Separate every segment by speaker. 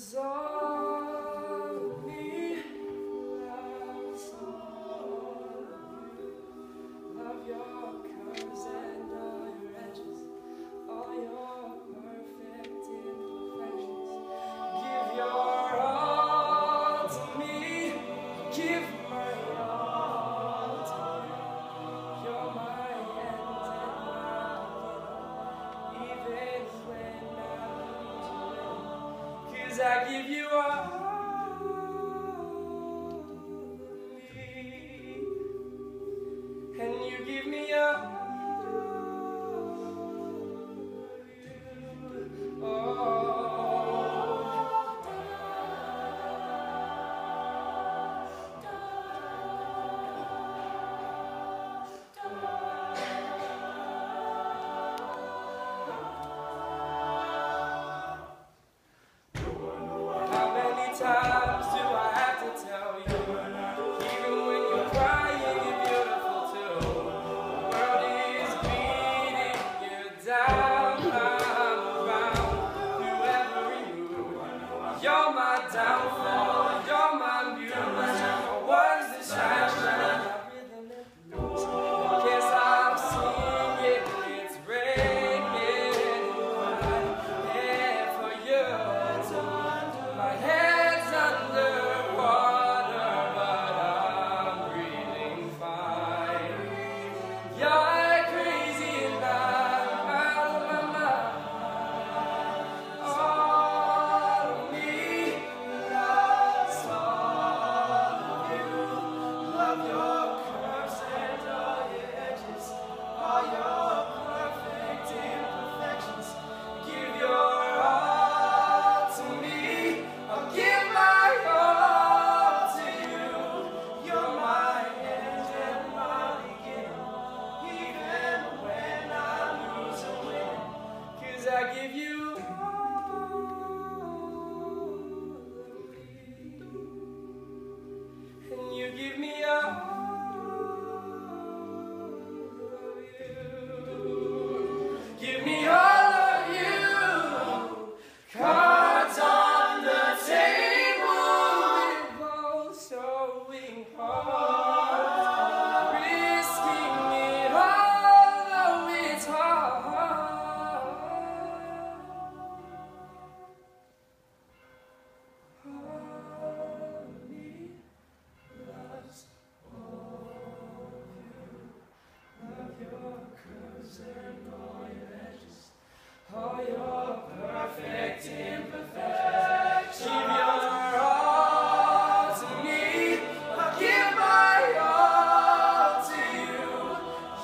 Speaker 1: loves all of me, loves all of you. Love your curves and all your edges, all your perfect imperfections. Give your all to me, give my all to you. You're my end and my beginning, even when I lose you. 'Cause I give you all me, and you give me all you. Oh. How many times do I have to tell you? Even when you're crying, you're beautiful too. The world is beating you down. I'm around through every mood. You're my downfall, you're my muse. My one distraction, my rhythm and blues. Can't stop singing, it's raining. I'm here for you. My head's underwater, but I'm breathing fine. You're crazy and I'm out of my mind. All of me loves all of you. Love your curves and all your edges, all your perfect imperfections. Give your all to me, I'll give my all to you. You're my end and my beginning, even when I lose or win. 'Cause I give you all of me, and you give me all of you. Give me all of you. Cards on the table, we're both showing heart, risking it all, though it's hard. All of me loves all of you. Love your curves and all your edges, all your perfect imperfections. Give your all to me, I'll give my all to you.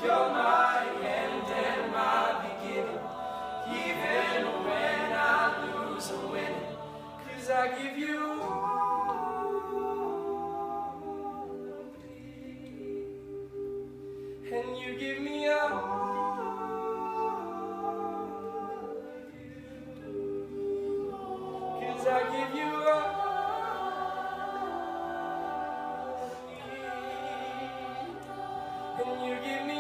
Speaker 1: You're my end and my beginning, even when I lose or win. 'Cause I give you all of me, and you give me all. I give you all of me, and you give me